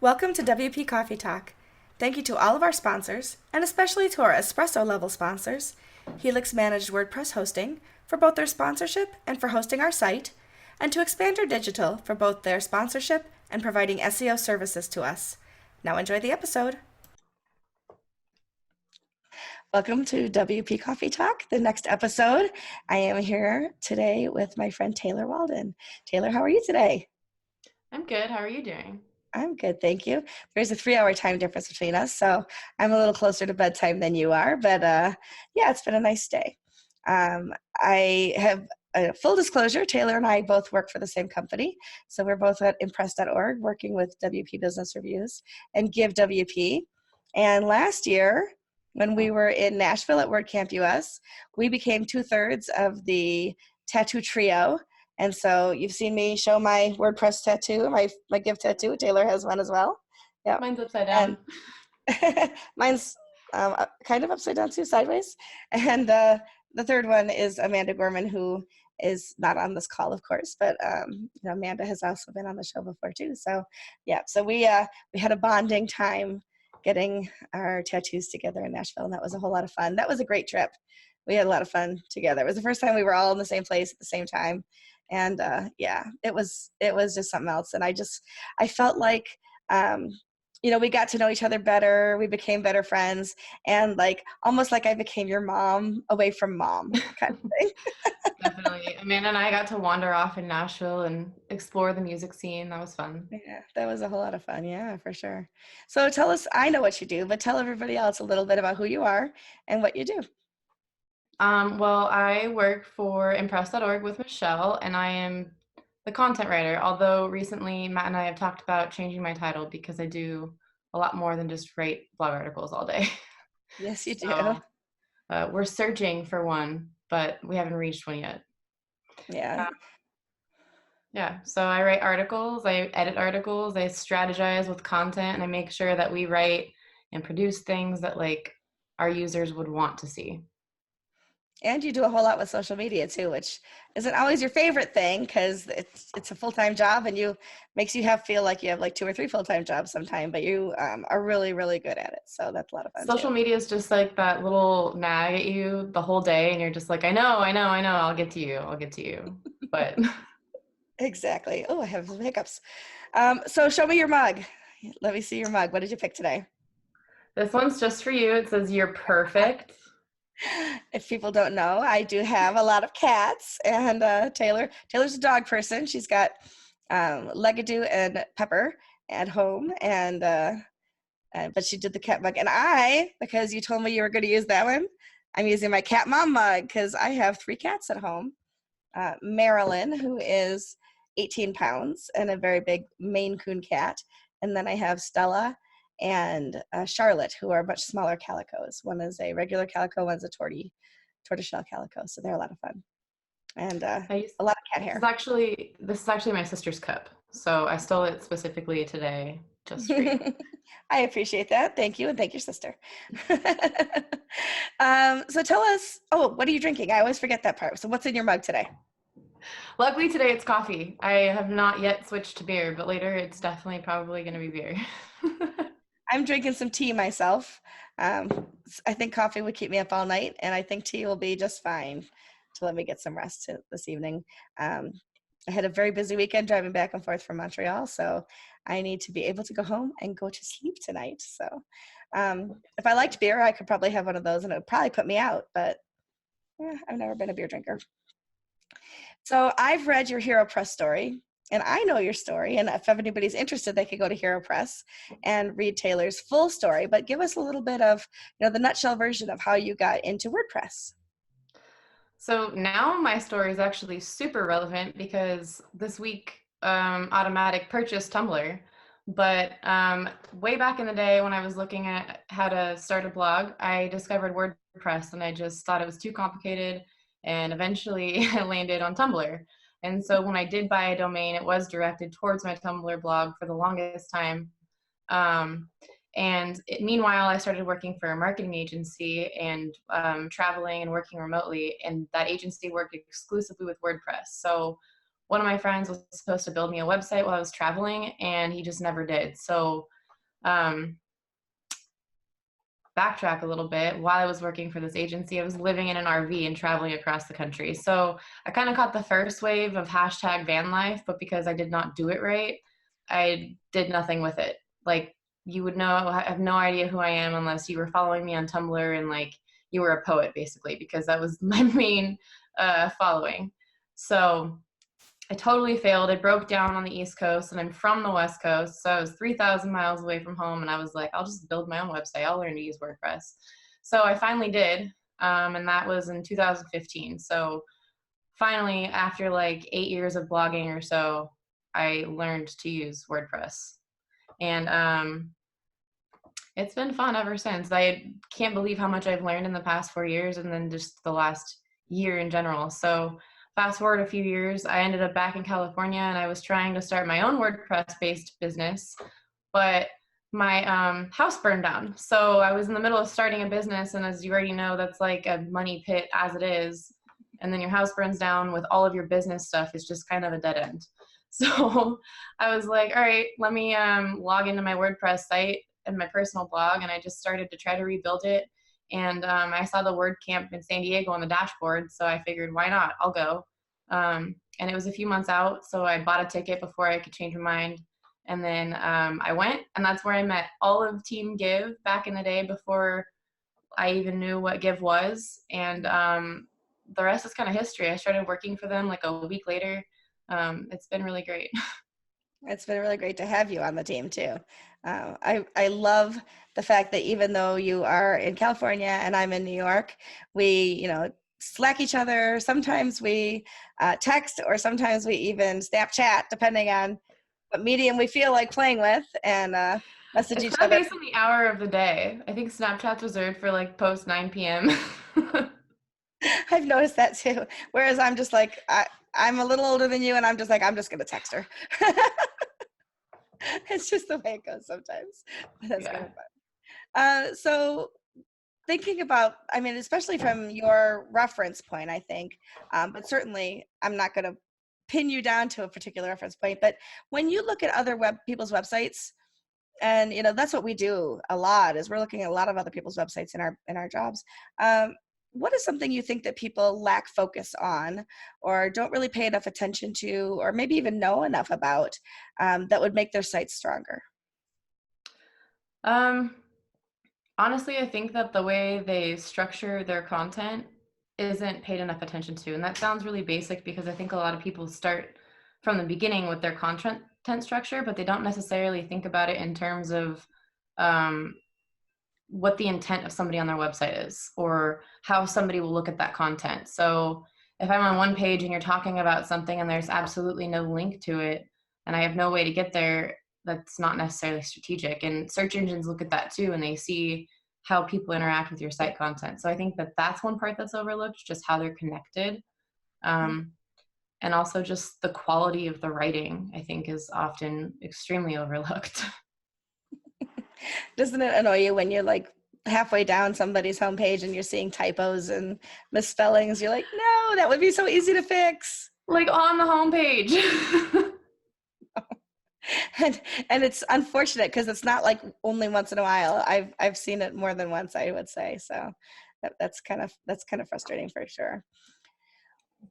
Welcome to WP Coffee Talk. Thank you to all of our sponsors, and especially to our espresso level sponsors, Helix Managed WordPress Hosting, for both their sponsorship and for hosting our site, and to Expander Digital for both their sponsorship and providing SEO services to us. Now enjoy the episode. Welcome to WP Coffee Talk, the next episode. I am here today with my friend Taylor Waldon. Taylor, how are you today? I'm good. How are you doing? I'm good, thank you. There's a 3-hour time difference between us, so I'm a little closer to bedtime than you are, but yeah, it's been a nice day. I have full disclosure, Taylor and I both work for the same company, so we're both at impress.org working with WP Business Reviews and Give WP. And last year, when we were in Nashville at WordCamp US, we became 2/3 of the tattoo trio. And so you've seen me show my WordPress tattoo, my Give tattoo. Taylor has one as well. Yep. Mine's upside And down. mine's kind of upside down too, sideways. And the third one is Amanda Gorman, who is not on this call, of course, but Amanda has also been on the show before too. So yeah, so we had a bonding time getting our tattoos together in Nashville, and that was a whole lot of fun. That was a great trip. We had a lot of fun together. It was the first time we were all in the same place at the same time, and yeah, it was just something else. And I felt like we got to know each other better. We became better friends, and almost like I became your mom away from mom kind of thing. Definitely. Amanda and I got to wander off in Nashville and explore the music scene. That was fun. Yeah, that was a whole lot of fun. Yeah, for sure. So tell us, I know what you do, but tell everybody else a little bit about who you are and what you do. Well, I work for impress.org with Michelle, and I am the content writer, although recently Matt and I have talked about changing my title because I do a lot more than just write blog articles all day. Yes, you do. So we're searching for one, but we haven't reached one yet. Yeah. Yeah, so I write articles, I edit articles, I strategize with content, and I make sure that we write and produce things that our users would want to see. And you do a whole lot with social media too, which isn't always your favorite thing because it's a full-time job, and you makes you feel like you have like 2 or 3 full-time jobs sometime, but you are really, really good at it. So that's a lot of fun too. Social media is just like that little nag at you the whole day, and you're just like, I know, I'll get to you, I'll get to you. But Exactly. Oh, I have some hiccups. So show me your mug. Let me see your mug. What did you pick today? this one's just for you. It says you're perfect. If people don't know, I do have a lot of cats, and Taylor's a dog person. She's got Legadoo and Pepper at home, and but she did the cat mug, and because you told me you were going to use that one, I'm using my cat mom mug because I have 3 cats at home. Marilyn, who is 18 pounds and a very big Maine Coon cat, and then I have Stella and Charlotte, who are much smaller calicos. One is a regular calico, one's a tortoiseshell calico, so they're a lot of fun, and I used, a lot of cat this is hair. actually this is actually my sister's cup, so I stole it specifically today just for you. I appreciate that. Thank you, and thank your sister. So tell us, oh, what are you drinking? I always forget that part. So what's in your mug today? Luckily today it's coffee. I have not yet switched to beer, but later it's definitely probably going to be beer. I'm drinking some tea myself. Um, I think coffee would keep me up all night, and I think tea will be just fine to let me get some rest this evening. Um, I had a very busy weekend driving back and forth from Montreal, so I need to be able to go home and go to sleep tonight. So if I liked beer, I could probably have one of those, and it would probably put me out, but I've never been a beer drinker. So I've read your Hero Press story, and I know your story. And if anybody's interested, they could go to Hero Press and read Taylor's full story. But give us a little bit of, the nutshell version of how you got into WordPress. So now my story is actually super relevant because this week Automatic purchased Tumblr. But way back in the day when I was looking at how to start a blog, I discovered WordPress and I just thought it was too complicated. And eventually I landed on Tumblr. And so when I did buy a domain, it was directed towards my Tumblr blog for the longest time. Um, Meanwhile, I started working for a marketing agency and traveling and working remotely. And that agency worked exclusively with WordPress. So one of my friends was supposed to build me a website while I was traveling, and he just never did. So um, backtrack a little bit, while I was working for this agency, I was living in an RV and traveling across the country. So I kind of caught the first wave of hashtag van life, but because I did not do it right, I did nothing with it. Like, you would know, I have no idea who I am unless you were following me on Tumblr and like you were a poet, basically, because that was my main following. So I totally failed. I broke down on the East Coast and I'm from the West Coast. So I was 3,000 miles away from home. And I was like, I'll just build my own website. I'll learn to use WordPress. So I finally did. And that was in 2015. So finally, after like 8 years of blogging or so, I learned to use WordPress. And it's been fun ever since. I can't believe how much I've learned in the past 4 years and then just the last year in general. So fast forward a few years, I ended up back in California and I was trying to start my own WordPress-based business, but my house burned down. So I was in the middle of starting a business, and as you already know, that's like a money pit as it is. And then your house burns down with all of your business stuff. It's just kind of a dead end. So I was like, all right, let me log into my WordPress site and my personal blog, and I just started to try to rebuild it. And I saw the WordCamp in San Diego on the dashboard, so I figured, why not? I'll go. And it was a few months out, so I bought a ticket before I could change my mind. And then I went, and that's where I met all of Team Give back in the day before I even knew what Give was. And the rest is kind of history. I started working for them like a week later. It's been really great. It's been really great to have you on the team too. I love the fact that even though you are in California and I'm in New York, we Slack each other. Sometimes we text, or sometimes we even Snapchat, depending on what medium we feel like playing with, and message It's each kind of other. based on the hour of the day. I think Snapchat's reserved for like post 9 p.m. I've noticed that too. Whereas I'm just like, I'm a little older than you, and I'm just like, I'm just gonna text her. It's just the way it goes sometimes. But that's kind Yeah. of fun. So thinking about, I mean, especially from your reference point, I think, but certainly I'm not going to pin you down to a particular reference point. But when you look at other people's websites, and that's what we do a lot, is we're looking at a lot of other people's websites in our jobs. What is something you think that people lack focus on, or don't really pay enough attention to, or maybe even know enough about, that would make their site stronger? Um, Honestly, I think that the way they structure their content isn't paid enough attention to. And that sounds really basic because I think a lot of people start from the beginning with their content structure, but they don't necessarily think about it in terms of um, what the intent of somebody on their website is or how somebody will look at that content. So if I'm on one page and you're talking about something and there's absolutely no link to it and I have no way to get there, that's not necessarily strategic. And search engines look at that too, and they see how people interact with your site content. So I think that that's one part that's overlooked, just how they're connected. Um, and also just the quality of the writing, I think, is often extremely overlooked. Doesn't it annoy you when you're like halfway down somebody's homepage and you're seeing typos and misspellings? You're like, no, that would be so easy to fix. Like on the homepage. And it's unfortunate because it's not like only once in a while. I've seen it more than once, I would say. So that's kind of frustrating for sure.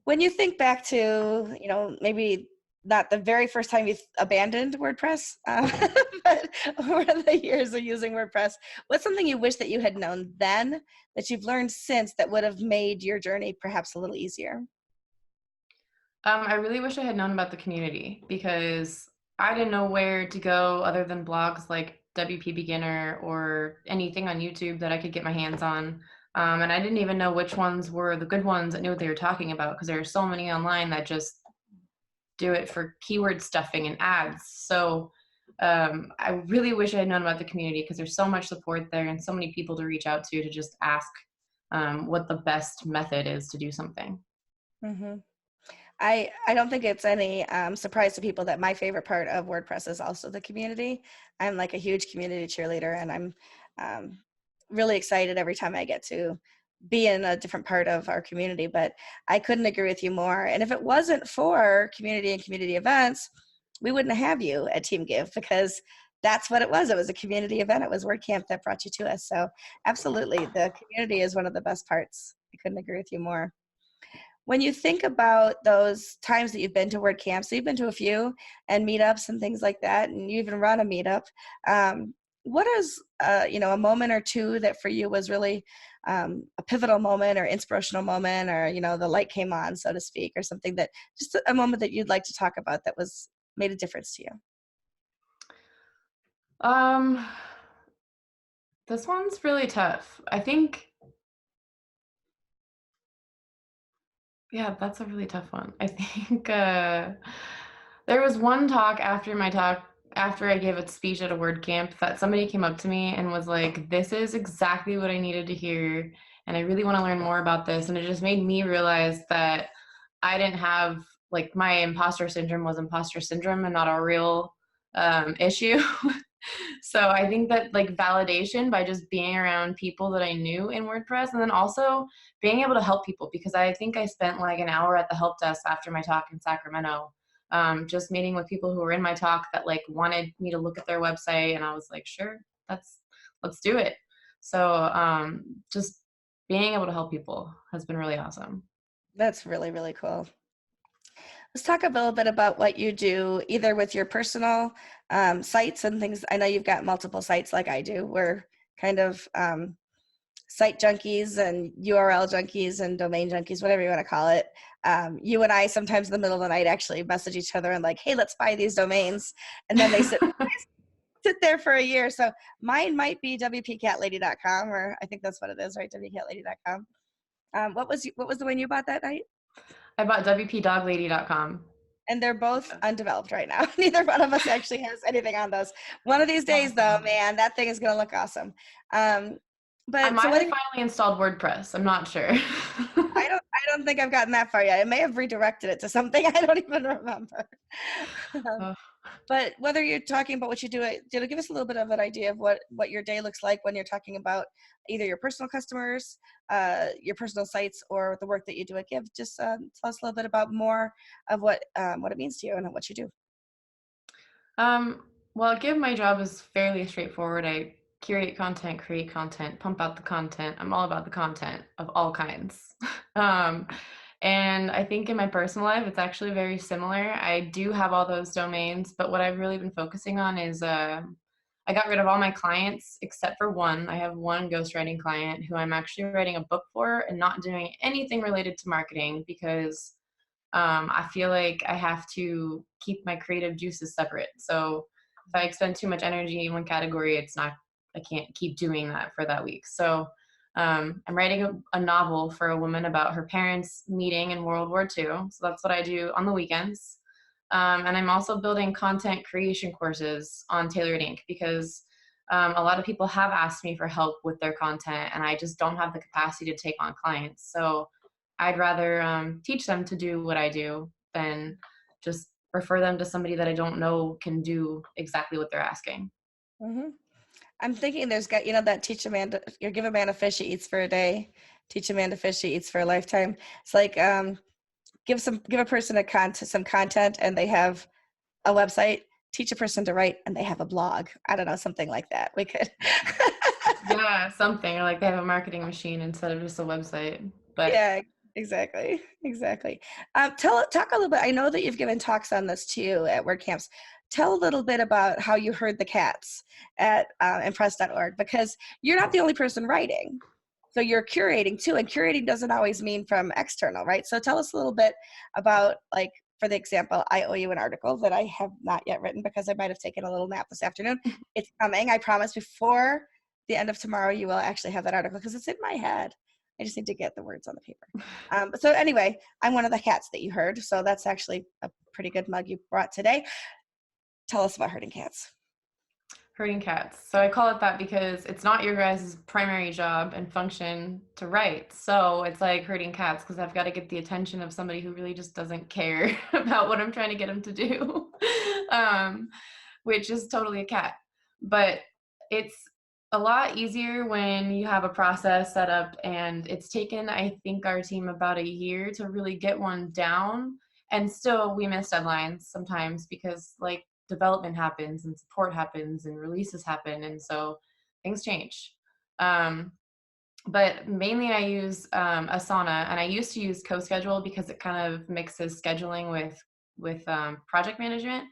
When you think back to, maybe not the very first time you abandoned WordPress, but over the years of using WordPress, what's something you wish that you had known then that you've learned since that would have made your journey perhaps a little easier? I really wish I had known about the community because I didn't know where to go other than blogs like WP Beginner or anything on YouTube that I could get my hands on. And I didn't even know which ones were the good ones that knew what they were talking about because there are so many online that just do it for keyword stuffing and ads. So I really wish I had known about the community because there's so much support there and so many people to reach out to just ask what the best method is to do something. Mm-hmm. I don't think it's any surprise to people that my favorite part of WordPress is also the community. I'm like a huge community cheerleader, and I'm really excited every time I get to be in a different part of our community. But I couldn't agree with you more. And if it wasn't for community and community events, we wouldn't have you at Team Give, because that's what it was. It was a community event. It was WordCamp that brought you to us. So absolutely, the community is one of the best parts. I couldn't agree with you more. When you think about those times that you've been to WordCamp, so you've been to a few and meetups and things like that, and you even run a meetup. What is a moment or two that for you was really a pivotal moment or inspirational moment, or the light came on, so to speak, or something that just a moment that you'd like to talk about that was made a difference to you? Um, this one's really tough. I think, yeah, that's a really tough one. I think there was one talk after I gave a speech at a word camp that somebody came up to me and was like, "This is exactly what I needed to hear, and I really want to learn more about this." And it just made me realize that I didn't have, like, my imposter syndrome was imposter syndrome and not a real issue. So I think that, like, validation by just being around people that I knew in WordPress, and then also being able to help people, because I think I spent like an hour at the help desk after my talk in Sacramento, just meeting with people who were in my talk that like wanted me to look at their website, and I was like, sure, let's do it. So just being able to help people has been really awesome. That's really, really cool. Let's talk a little bit about what you do, either with your personal sites and things. I know you've got multiple sites like I do. We're kind of site junkies and URL junkies and domain junkies, whatever you want to call it. You and I sometimes in the middle of the night actually message each other and like, hey, let's buy these domains. And then they sit there for a year. So mine might be WPCatlady.com, or I think that's what it is, right? WPCatlady.com. What was the one you bought that night? I bought WPDogLady.com. And they're both Yeah. undeveloped right now. Neither one of us actually has anything on those. One of these days, though, Awesome. man, that thing is going to look awesome. Um, I but so might what have have finally installed WordPress. I'm not sure. I don't think I've gotten that far yet. I may have redirected it to something I don't even remember. Um, Ugh. but whether you're talking about what you do, give us a little bit of an idea of what your day looks like when you're talking about either your personal customers, your personal sites, or the work that you do at Give. Just tell us a little bit about more of what it means to you and what you do. Um, well, give my job is fairly straightforward. I curate content, create content, pump out the content. I'm all about the content of all kinds. um, and I think in my personal life, it's actually very similar. I do have all those domains, but what I've really been focusing on is I got rid of all my clients except for one. I have one ghostwriting client who I'm actually writing a book for and not doing anything related to marketing, because I feel like I have to keep my creative juices separate. So if I expend too much energy in one category, I can't keep doing that for that week. So I'm writing a novel for a woman about her parents meeting in World War II. So that's what I do on the weekends. And I'm also building content creation courses on Tailored Ink, because a lot of people have asked me for help with their content, and I just don't have the capacity to take on clients. So I'd rather teach them to do what I do than just refer them to somebody that I don't know can do exactly what they're asking. Hmm. I'm thinking there's got, that teach a man to, you give a man a fish he eats for a day, teach a man to fish he eats for a lifetime. It's like give a person some content and they have a website, teach a person to write and they have a blog. I don't know, something like that. We could. Yeah, something, or like they have a marketing machine instead of just a website. But Yeah, exactly. Exactly. Talk a little bit. I know that you've given talks on this too at work camps. Tell a little bit about how you heard the cats at impress.org, because you're not the only person writing. So you're curating too, and curating doesn't always mean from external, right? So tell us a little bit about, like, for the example, I owe you an article that I have not yet written because I might have taken a little nap this afternoon. It's coming. I promise before the end of tomorrow, you will actually have that article because it's in my head. I just need to get the words on the paper. So anyway, I'm one of the cats that you heard. So that's actually a pretty good mug you brought today. Tell us about herding cats. herding cats. So I call it that because it's not your guys' primary job and function to write. So it's like herding cats, because I've got to get the attention of somebody who really just doesn't care about what I'm trying to get them to do, which is totally a cat. But it's a lot easier when you have a process set up, and it's taken, I think, our team about a year to really get one down. And still we miss deadlines sometimes because like development happens and support happens and releases happen, and so things change. um, but mainly I use Asana, and I used to use CoSchedule because it kind of mixes scheduling with project management.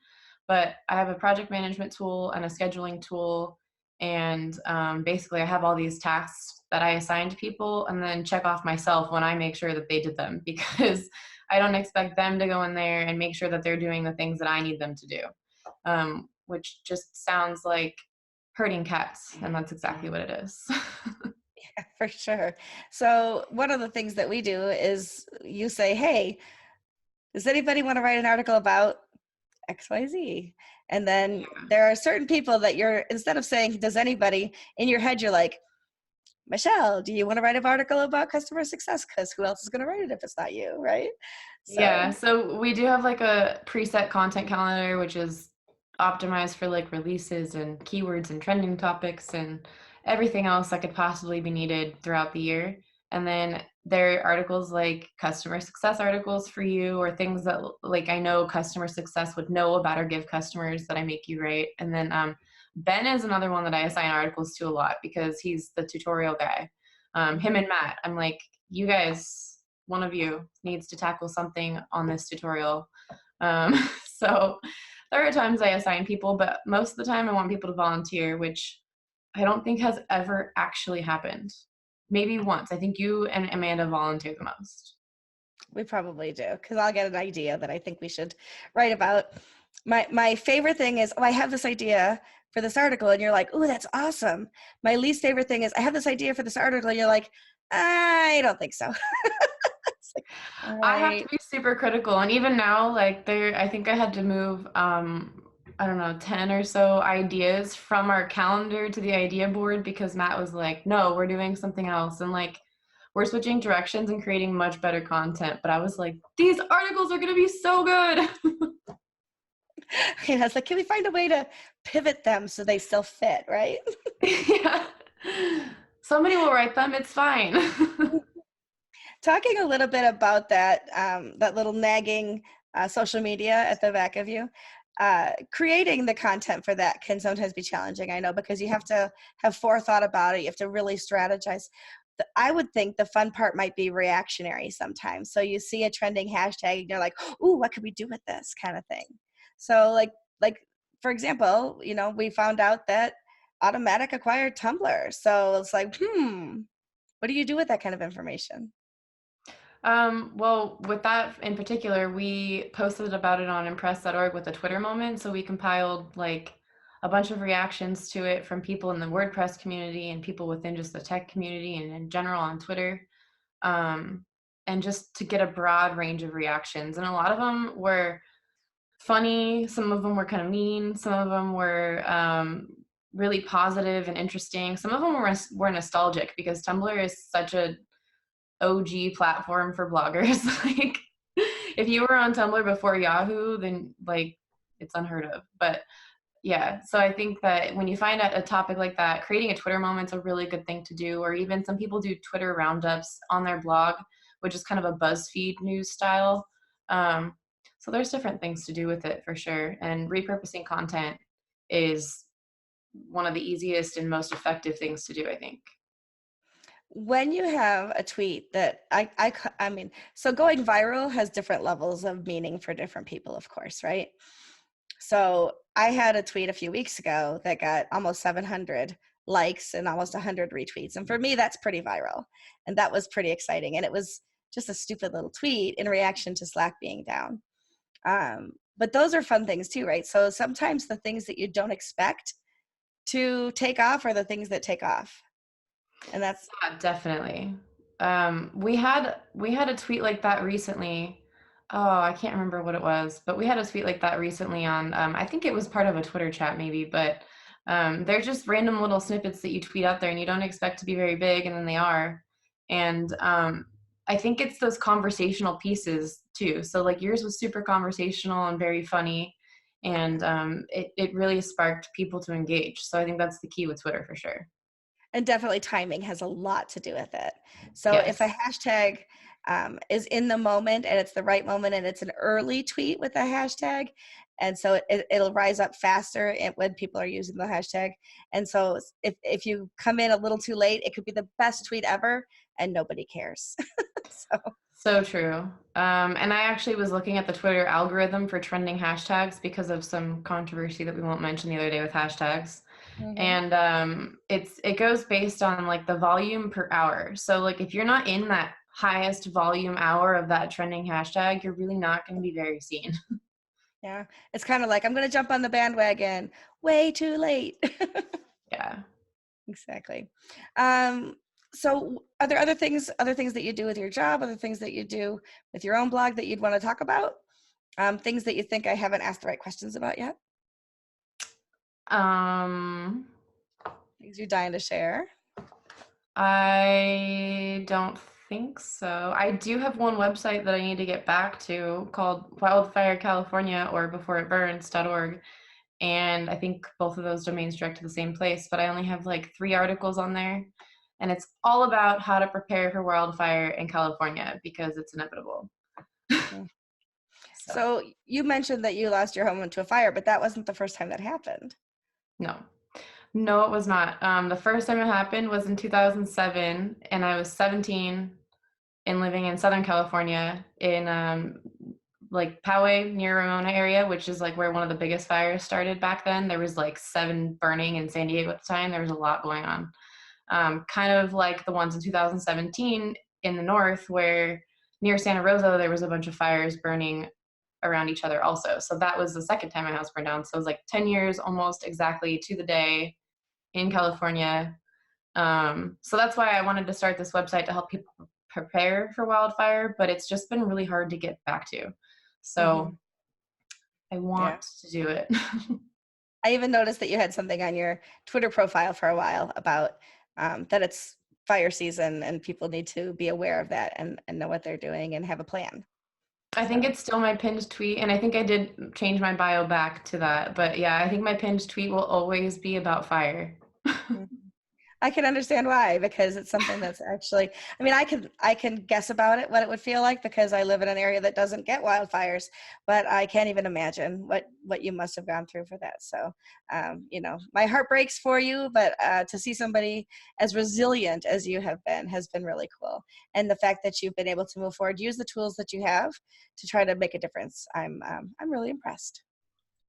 But I have a project management tool and a scheduling tool, and basically I have all these tasks that I assign to people, and then check off myself when I make sure that they did them because I don't expect them to go in there and make sure that they're doing the things that I need them to do, which just sounds like herding cats, and that's exactly what it is. For sure. So one of the things that we do is you say, hey, does anybody want to write an article about XYZ? And then there are certain people that you're, instead of saying, does anybody, in your head, you're like, Michelle, do you want to write an article about customer success? Because who else is going to write it if it's not you, right? Yeah, So so we do have like a preset content calendar, which is optimized for like releases and keywords and trending topics and everything else that could possibly be needed throughout the year. And then there are articles like customer success articles for you, or things that like I know customer success would know about or give customers that I make you write. And then Ben is another one that I assign articles to a lot because he's the tutorial guy. Him and Matt, I'm like, you guys, one of you needs to tackle something on this tutorial. Um, so there are times I assign people, but most of the time I want people to volunteer, which I don't think has ever actually happened. Maybe once. I think you and Amanda volunteer the most. we probably do, because I'll get an idea that I think we should write about. My favorite thing is, oh, I have this idea for this article, and you're like, oh, that's awesome. My least favorite thing is, I have this idea for this article, and you're like, I don't think so. It's like, all I have to right. be super critical, and even now, like there, I think I had to move, I don't know, 10 or so ideas from our calendar to the idea board because Matt was like, "No, we're doing something else," and like we're switching directions and creating much better content. But I was like, "These articles are gonna be so good." And I was like, can we find a way to pivot them so they still fit, right? Yeah, somebody will write them. It's fine. Talking a little bit about that, that little nagging social media at the back of you, creating the content for that can sometimes be challenging, I know, because you have to have forethought about it. You have to really strategize. I would think the fun part might be reactionary sometimes. So you see a trending hashtag and you're like, ooh, what could we do with this kind of thing? So like for example, we found out that Automatic acquired Tumblr. So it's like, what do you do with that kind of information? Well, with that in particular, we posted about it on impress.org with a Twitter moment. So we compiled like a bunch of reactions to it from people in the WordPress community and people within just the tech community and in general on Twitter. Um, and just to get a broad range of reactions. And a lot of them were funny, some of them were kind of mean, some of them were really positive and interesting. Some of them were nostalgic because Tumblr is such a OG platform for bloggers. Like if you were on Tumblr before Yahoo, then like it's unheard of. But yeah, so I think that when you find out a topic like that, creating a Twitter moment's a really good thing to do. Or even some people do Twitter roundups on their blog, which is kind of a BuzzFeed news style. Um, so there's different things to do with it for sure. And repurposing content is one of the easiest and most effective things to do, I think. When you have a tweet that I mean, so going viral has different levels of meaning for different people, of course, right? So I had a tweet a few weeks ago that got almost 700 likes and almost 100 retweets. And for me, that's pretty viral. And that was pretty exciting. And it was just a stupid little tweet in reaction to Slack being down. But those are fun things too, right? So sometimes the things that you don't expect to take off are the things that take off. And that's, Yeah, definitely. We had a tweet like that recently. Oh, I can't remember what it was, but we had a tweet like that recently on. I think it was part of a Twitter chat, maybe. But they're just random little snippets that you tweet out there, and you don't expect to be very big, and then they are. And I think it's those conversational pieces too. So like yours was super conversational and very funny, and it really sparked people to engage. So I think that's the key with Twitter for sure. And definitely timing has a lot to do with it. So if a Yes. hashtag is in the moment and it's the right moment and it's an early tweet with a hashtag, and so it'll rise up faster when people are using the hashtag. And so if you come in a little too late, it could be the best tweet ever and nobody cares. So, So true. And I actually was looking at the Twitter algorithm for trending hashtags because of some controversy that we won't mention the other day with hashtags. mhm, And it goes based on like the volume per hour. So like if you're not in that highest volume hour of that trending hashtag, you're really not going to be very seen. yeah, it's kind of like I'm going to jump on the bandwagon way too late. Yeah. Exactly. So are there other things that you do with your job, other things that you do with your own blog that you'd want to talk about? Things that you think I haven't asked the right questions about yet? Um, Things you're dying to share? I don't think so. I do have one website that I need to get back to called Wildfire California or beforeitburns.org. And I think both of those domains direct to the same place, but I only have like 3 articles on there. And it's all about how to prepare for wildfire in California because it's inevitable. Mhm. So, So you mentioned that you lost your home to a fire, but that wasn't the first time that happened. no. No, it was not. The first time it happened was in 2007, and I was 17 and living in Southern California in like Poway near Ramona area, which is like where one of the biggest fires started back then. There was like 7 burning in San Diego at the time. There was a lot going on. Kind of like the ones in 2017 in the north, where near Santa Rosa, there was a bunch of fires burning around each other also. So that was the second time my house burned down. So it was like 10 years almost exactly to the day in California. So that's why I wanted to start this website to help people prepare for wildfire, but it's just been really hard to get back to. Hmm. So I Yeah. want to do it. I even noticed that you had something on your Twitter profile for a while about that it's fire season and people need to be aware of that and know what they're doing and have a plan. I think So. it's still my pinned tweet, and I think I did change my bio back to that. But yeah, I think my pinned tweet will always be about fire. Mhm. I can understand why, because it's something that's actually, I mean, I can guess about it, what it would feel like because I live in an area that doesn't get wildfires, but I can't even imagine what you must have gone through for that. So, my heart breaks for you, but to see somebody as resilient as you have been has been really cool. And the fact that you've been able to move forward, use the tools that you have to try to make a difference. I'm really impressed.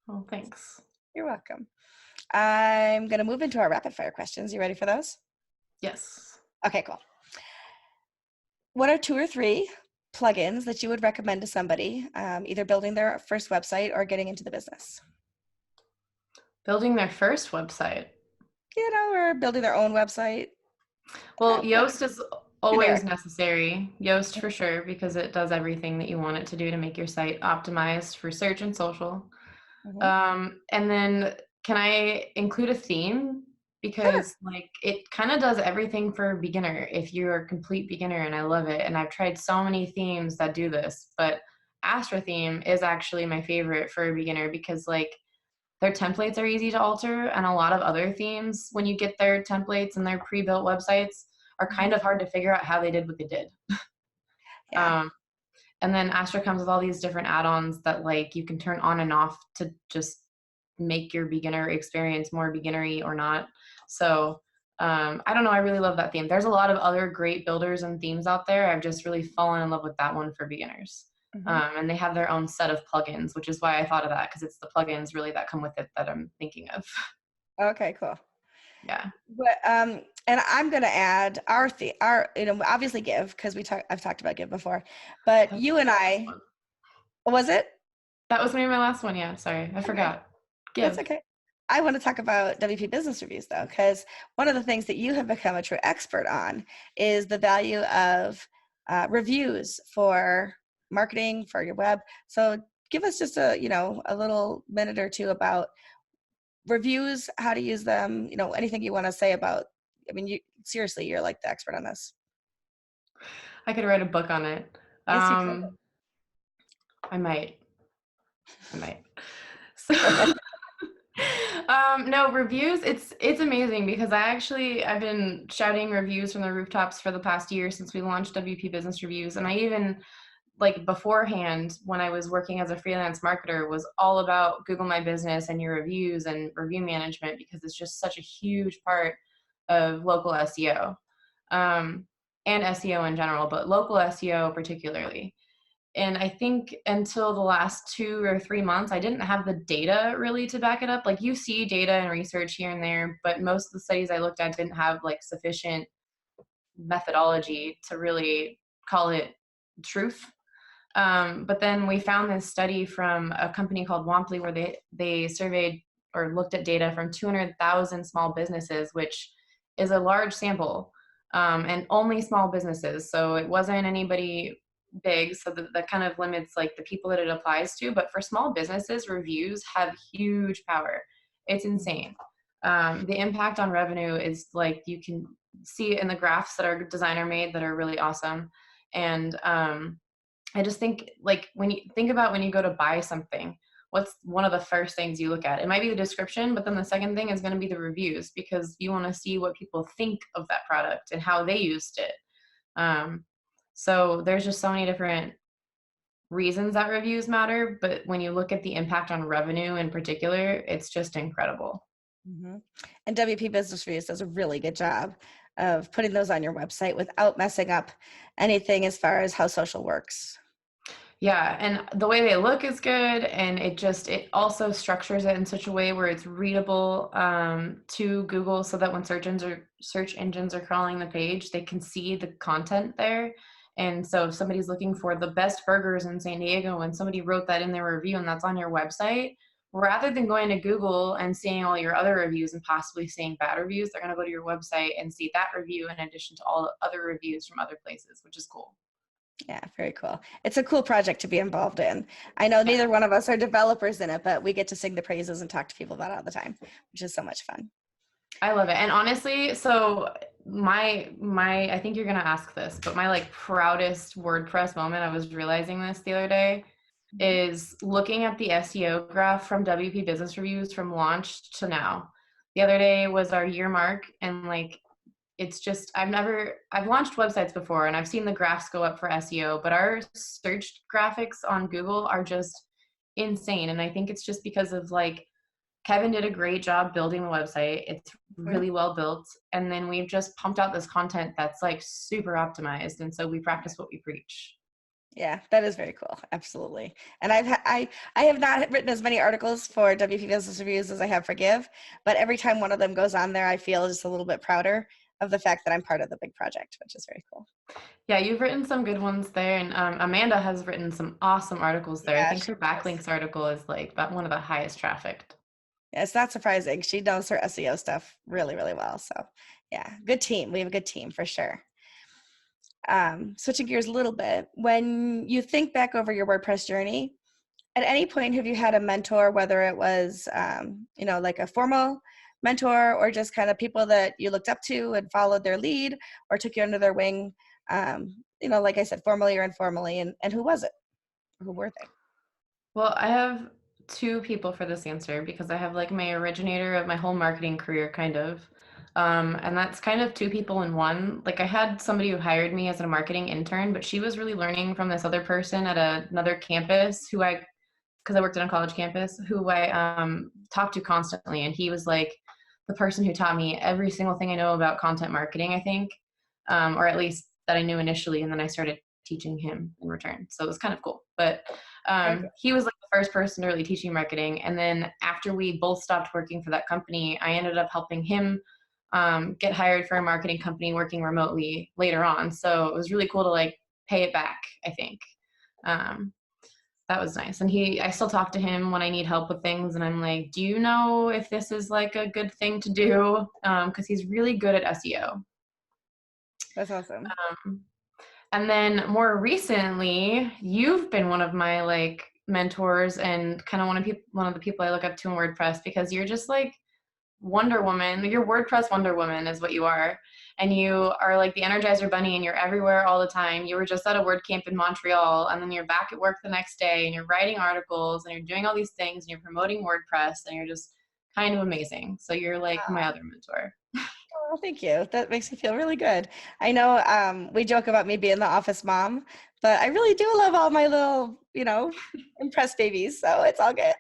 Oh, thanks. You're welcome. I'm going to move into our rapid fire questions. You ready for those? Yes. Okay, cool. What are 2 or 3 plugins that you would recommend to somebody, either building their first website or getting into the business? Building their first website. Or building their own website, Well, whatever, Yoast is always generic. necessary. Yoast for sure, because it does everything that you want it to do to make your site optimized for search and social. Mhm. And then can I include a theme? Sure. Because like it kind of does everything for a beginner if you're a complete beginner, and I love it. And I've tried so many themes that do this, but Astra theme is actually my favorite for a beginner because like their templates are easy to alter, and a lot of other themes, when you get their templates and their pre-built websites, are kind Mhm. of hard to figure out how they did what they did. Yeah. Um, and then Astra comes with all these different add-ons that like you can turn on and off to just make your beginner experience more beginnery or not. So I don't know. I really love that theme. There's a lot of other great builders and themes out there. I've just really fallen in love with that one for beginners. Mhm. And they have their own set of plugins, which is why I thought of that because it's the plugins really that come with it that I'm thinking of. Okay, cool. Yeah. But, and I'm gonna add our, obviously Give, because I've talked about Give before, but That was you gonna and be my last I, one. was it? That was gonna be my last one. Yeah. Sorry. I Okay. forgot. That's Give. okay. I want to talk about WP Business Reviews though, because one of the things that you have become a true expert on is the value of reviews for marketing for your web. So give us just a little minute or two about reviews, how to use them, anything you want to say about, I mean, seriously, you're like the expert on this. I could write a book on it. Yes, you could. Um, I might. I might. So No, reviews, it's amazing because I've been shouting reviews from the rooftops for the past year since we launched WP Business Reviews. And I even, like, beforehand, when I was working as a freelance marketer, was all about Google My Business and your reviews and review management because it's just such a huge part of local SEO, and SEO in general, but local SEO particularly. And I think until the last 2 or 3 months, I didn't have the data really to back it up. Like, you see data and research here and there, but most of the studies I looked at didn't have like sufficient methodology to really call it truth. But then we found this study from a company called Womply where they surveyed or looked at data from 200,000 small businesses, which is a large sample, and only small businesses. So it wasn't anybody big. So that kind of limits like the people that it applies to. But for small businesses, reviews have huge power. It's insane. The impact on revenue is like you can see it in the graphs that our designer made that are really awesome. And I just think, like, when you think about when you go to buy something, what's one of the first things you look at? It might be the description, but then the second thing is going to be the reviews because you want to see what people think of that product and how they used it. Um, so there's just so many different reasons that reviews matter, but when you look at the impact on revenue in particular, it's just incredible. Hmm. And WP Business Reviews does a really good job of putting those on your website without messing up anything as far as how social works. Yeah, and the way they look is good, and it also structures it in such a way where it's readable, to Google, so that when search engines are crawling the page, they can see the content there. And so if somebody's looking for the best burgers in San Diego, and somebody wrote that in their review, and that's on your website, rather than going to Google and seeing all your other reviews and possibly seeing bad reviews, they're going to go to your website and see that review in addition to all other reviews from other places, which is cool. Yeah, very cool. It's a cool project to be involved in. I know Yeah. neither one of us are developers in it, but we get to sing the praises and talk to people about it all the time, which is so much fun. I love it. And honestly, so my I think you're gonna ask this, but my like proudest WordPress moment, I was realizing this the other day, Mhm. is looking at the SEO graph from WP Business Reviews from launch to now. The other day was our year mark, and like it's just I've launched websites before and I've seen the graphs go up for SEO, but our search graphics on Google are just insane. And I think it's just because of like Kevin did a great job building the website. It's Mhm. really well built. And then we've just pumped out this content that's like super optimized. And so we practice what we preach. Yeah, that is very cool. Absolutely. And I have not written as many articles for WP Business Reviews as I have for Give, but every time one of them goes on there, I feel just a little bit prouder of the fact that I'm part of the big project, which is very cool. Yeah, you've written some good ones there. And Amanda has written some awesome articles there. I Yeah, think she her does. backlinks article is like about one of the highest trafficked. Yeah, it's not surprising. She knows her SEO stuff really, really well. So, yeah, good team. We have a good team for sure. Switching gears a little bit, when you think back over your WordPress journey, at any point have you had a mentor, whether it was, like a formal mentor or just kind of people that you looked up to and followed their lead or took you under their wing, like I said, formally or informally, and who was it? Who were they? Well, I have two people for this answer because I have like my originator of my whole marketing career, kind of. And that's kind of two people in one. Like, I had somebody who hired me as a marketing intern, but she was really learning from this other person at another campus because I worked on a college campus, who I talked to constantly. And he was like the person who taught me every single thing I know about content marketing, I think, or at least that I knew initially. And then I started teaching him in return. So it was kind of cool. But Very cool. he was like the first person to really teach me marketing. And then after we both stopped working for that company, I ended up helping him get hired for a marketing company working remotely later on. So it was really cool to like pay it back, I think. Um, that was nice. And I still talk to him when I need help with things. And I'm like, do you know if this is like a good thing to do? Because he's really good at SEO. That's awesome. Um, and then more recently, you've been one of my like mentors and kind of one of the people I look up to in WordPress because you're just like Wonder Woman. You're WordPress Wonder Woman is what you are. And you are like the Energizer Bunny and you're everywhere all the time. You were just at a WordCamp in Montreal and then you're back at work the next day and you're writing articles and you're doing all these things and you're promoting WordPress and you're just kind of amazing. So you're like my other mentor. Oh, thank you. That makes me feel really good. I know we joke about me being the office mom, but I really do love all my little, impressed babies. So it's all good.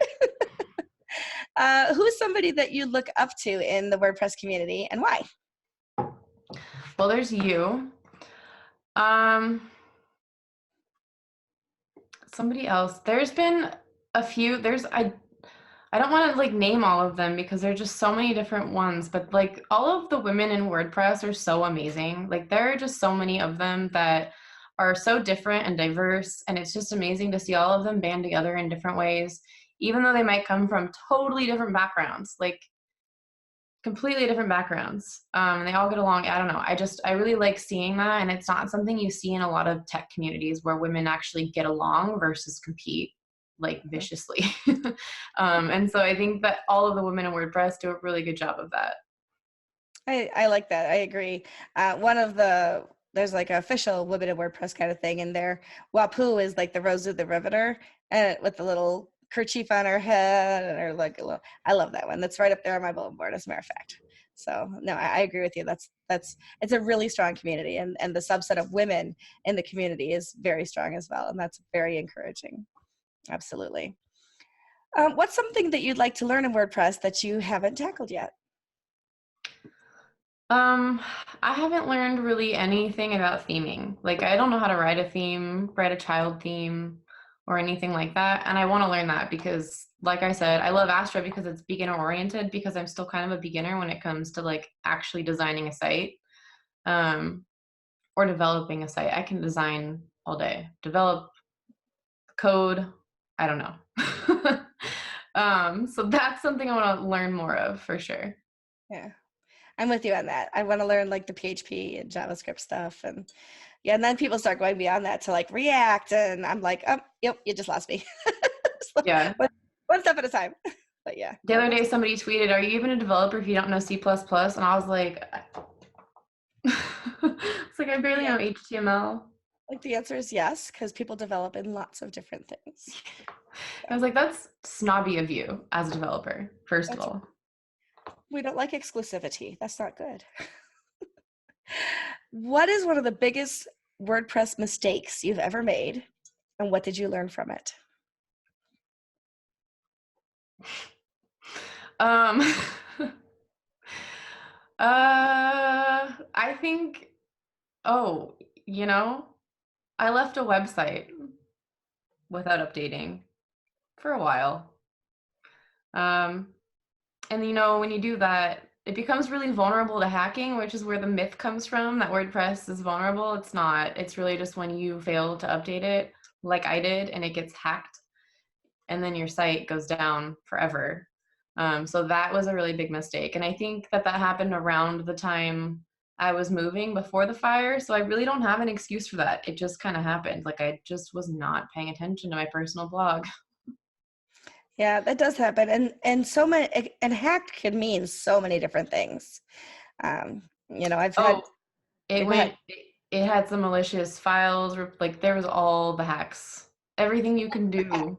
Who's somebody that you look up to in the WordPress community and why? Well, there's you. Um, Somebody else. There's been a few. I don't want to like name all of them because there're just so many different ones, but like all of the women in WordPress are so amazing. Like there are just so many of them that are so different and diverse, and it's just amazing to see all of them band together in different ways, even though they might come from totally different backgrounds, like completely different backgrounds. And they all get along. I don't know. I really like seeing that, and it's not something you see in a lot of tech communities where women actually get along versus compete like viciously. And so I think that all of the women in WordPress do a really good job of that. I like that. I agree. There's like an official Women in WordPress kind of thing, and there, Wapu is like the Rose of the Riveter, and with the little kerchief on her head, and her like a little. I love that one. That's right up there on my bulletin board, as a matter of fact. So no, I agree with you. It's a really strong community, and the subset of women in the community is very strong as well, and that's very encouraging. Absolutely. What's something that you'd like to learn in WordPress that you haven't tackled yet? Um, I haven't learned really anything about theming. Like I don't know how to write a theme, write a child theme, or anything like that. And I want to learn that because, like I said, I love Astra because it's beginner oriented because I'm still kind of a beginner when it comes to like actually designing a site, um, or developing a site. I can design all day, develop code. I don't know. So that's something I want to learn more of for sure. Yeah. I'm with you on that. I want to learn like the PHP and JavaScript stuff. And yeah, and then people start going beyond that to like React. And I'm like, oh, yep, you just lost me. So, Yeah. one step at a time. But yeah, The no, other that's day somebody tweeted, "Are you even a developer if you don't know C++?" And I was like, it's like I barely the, know HTML. like the answer is yes, because people develop in lots of different things. I was like, that's snobby of you as a developer, first of That's, all. we don't like exclusivity. That's not good. What is one of the biggest WordPress mistakes you've ever made? And what did you learn from it? Um, I think, oh, you know, I left a website without updating for a while. Um, and when you do that, it becomes really vulnerable to hacking, which is where the myth comes from that WordPress is vulnerable. It's not. It's really just when you fail to update it, like I did, and it gets hacked, and then your site goes down forever. So that was a really big mistake. And I think that happened around the time I was moving before the fire. So I really don't have an excuse for that. It just kind of happened. Like I just was not paying attention to my personal blog. Yeah, that does happen, and so many, and hacked can mean so many different things. I've had. Oh, it Yeah, go ahead. went, it had some malicious files, like there was all the hacks, everything you can do.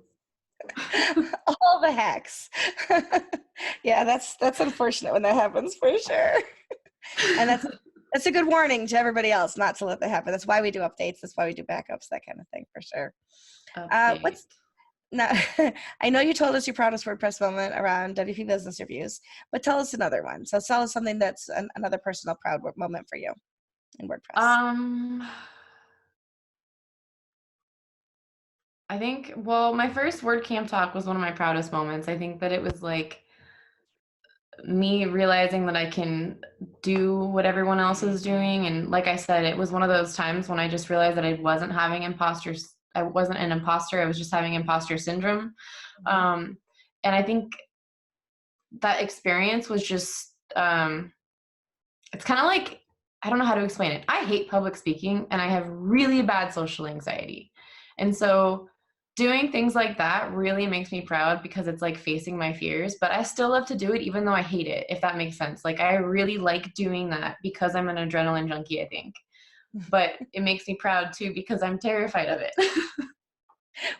All the hacks. Yeah, that's unfortunate when that happens for sure. And that's a good warning to everybody else not to let that happen. That's why we do updates. That's why we do backups, that kind of thing for sure. Update. What's now? I know you told us your proudest WordPress moment around WP Business Reviews, but tell us another one. So tell us something that's another personal proud moment for you in WordPress. Um, I think, well, my first WordCamp talk was one of my proudest moments. I think that it was like me realizing that I can do what everyone else is doing. And like I said, it was one of those times when I just realized that I wasn't having imposters. I wasn't an imposter. I was just having imposter syndrome. Mhm. Um, and I think that experience was just, it's kind of like, I don't know how to explain it. I hate public speaking and I have really bad social anxiety. And so doing things like that really makes me proud because it's like facing my fears, but I still love to do it even though I hate it, if that makes sense. Like I really like doing that because I'm an adrenaline junkie, I think. But it makes me proud too because I'm terrified of it.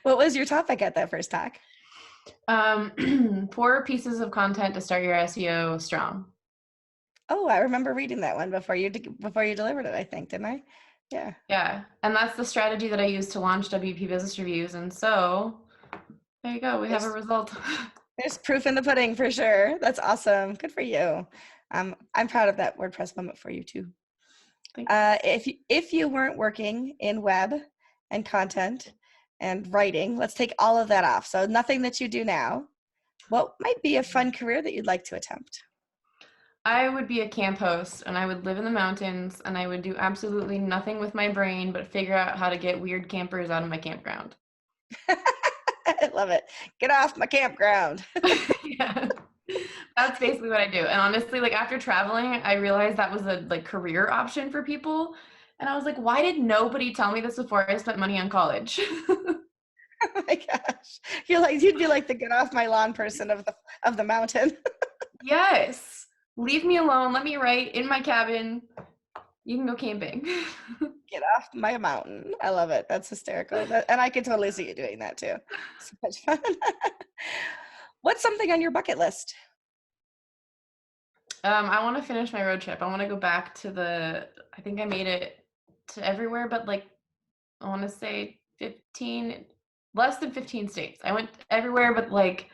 What was your topic at that first talk? Four pieces of content to start your SEO strong. Oh, I remember reading that one before you delivered it, I think, didn't I? Yeah. Yeah, and that's the strategy that I use to launch WP Business Reviews. And so there you go. We have a There's result. there's proof in the pudding for sure. That's awesome. Good for you. I'm proud of that WordPress moment for you too. Thanks. If you weren't working in web and content and writing, let's take all of that off. So nothing that you do now. What might be a fun career that you'd like to attempt? I would be a camp host and I would live in the mountains and I would do absolutely nothing with my brain but figure out how to get weird campers out of my campground. I love it. Get off my campground. Yeah. That's basically what I do. And honestly, like after traveling, I realized that was a like career option for people. And I was like, why did nobody tell me this before I spent money on college? Oh my gosh. You'd be like the get off my lawn person of the mountain. Yes. Leave me alone. Let me write in my cabin. You can go camping. Get off my mountain. I love it. That's hysterical. And I can totally see you doing that too. So much fun. What's something on your bucket list? I want to finish my road trip. I want to go back to I think I made it to everywhere, but like, I want to say 15, less than 15 states. I went everywhere but like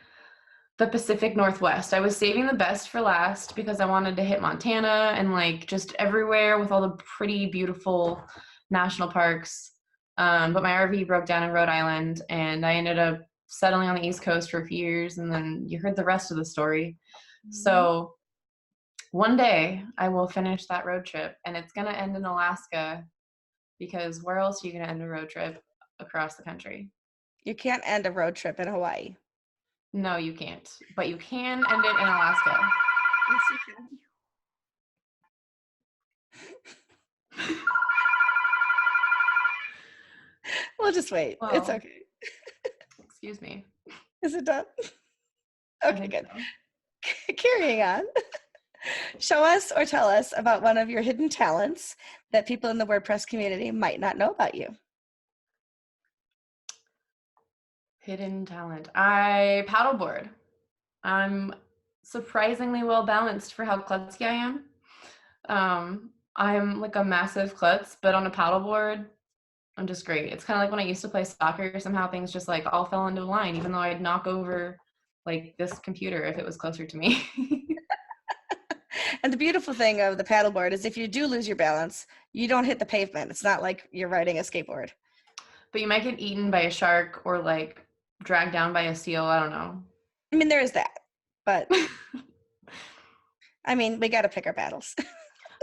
the Pacific Northwest. I was saving the best for last because I wanted to hit Montana and like just everywhere with all the pretty, beautiful national parks. But my RV broke down in Rhode Island and I ended up settling on the East Coast for a few years. And then you heard the rest of the story. Mhm. So one day I will finish that road trip and it's going to end in Alaska because where else are you going to end a road trip across the country? You can't end a road trip in Hawaii. No, you can't. But you can end it in Alaska. Yes, you can. We'll just wait. It's Well, okay. excuse me. Is it done? I Okay, think good. so. Carrying on. Show us or tell us about one of your hidden talents that people in the WordPress community might not know about you. Hidden talent. I paddleboard. I'm surprisingly well balanced for how klutzy I am. I'm like a massive klutz, but on a paddleboard, I'm just great. It's kind of like when I used to play soccer, somehow things just like all fell into line, even though I'd knock over like this computer if it was closer to me. And the beautiful thing of the paddleboard is if you do lose your balance, you don't hit the pavement. It's not like you're riding a skateboard. But you might get eaten by a shark or like dragged down by a seal. I don't know. I mean, there is that, but I mean, we got to pick our battles.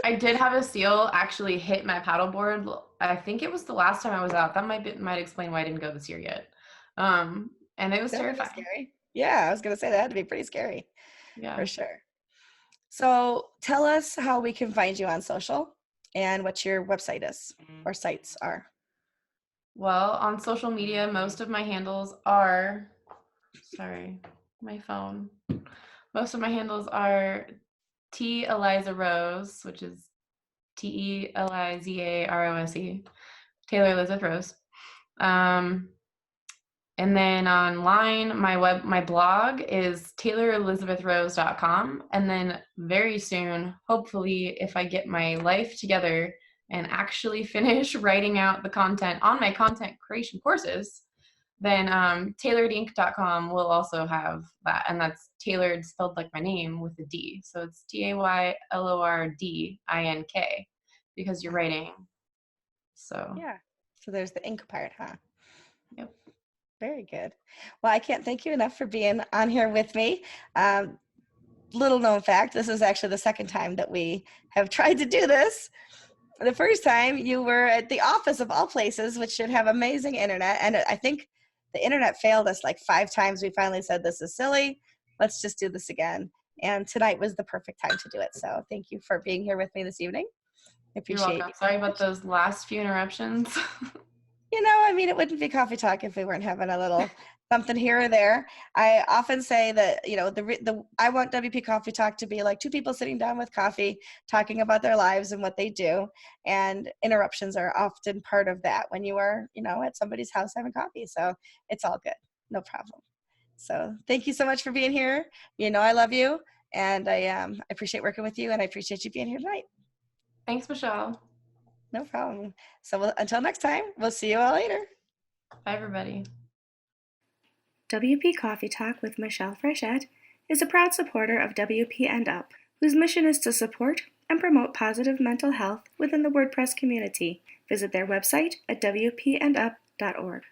I did have a seal actually hit my paddleboard. I think it was the last time I was out. That might explain why I didn't go this year yet. And it was That would be terrifying. scary. Yeah, I was going to say that had to be pretty scary Yeah. for sure. So tell us how we can find you on social and what your website is or sites are. Well, on social media, most of my handles are, sorry, my phone. Most of my handles are T Eliza Rose, which is TELIZAROSE, Taylor Elizabeth Rose. And then online, my blog is taylorelizabethrose.com. And then very soon, hopefully, if I get my life together and actually finish writing out the content on my content creation courses, then tailoredink.com will also have that. And that's tailored spelled like my name with a D. So it's TAYLORDINK because you're writing. So, Yeah. So there's the ink part, huh? yep. Very good. Well, I can't thank you enough for being on here with me. Little known fact, this is actually the second time that we have tried to do this. The first time you were at the office of all places, which should have amazing internet. And I think the internet failed us like 5 times. We finally said, this is silly. Let's just do this again. And tonight was the perfect time to do it. So thank you for being here with me this evening. I You're appreciate welcome. you Sorry so about much. those last few interruptions. I mean, it wouldn't be coffee talk if we weren't having a little something here or there. I often say that, I want WP Coffee Talk to be like two people sitting down with coffee, talking about their lives and what they do. And interruptions are often part of that when you are, at somebody's house having coffee. So it's all good. No problem. So thank you so much for being here. You know I love you, and I appreciate working with you, and I appreciate you being here tonight. Thanks, Michelle. No problem. So until next time, we'll see you all later. Bye, everybody. WP Coffee Talk with Michelle Frechette is a proud supporter of WP and Up, whose mission is to support and promote positive mental health within the WordPress community. Visit their website at wpandup.org.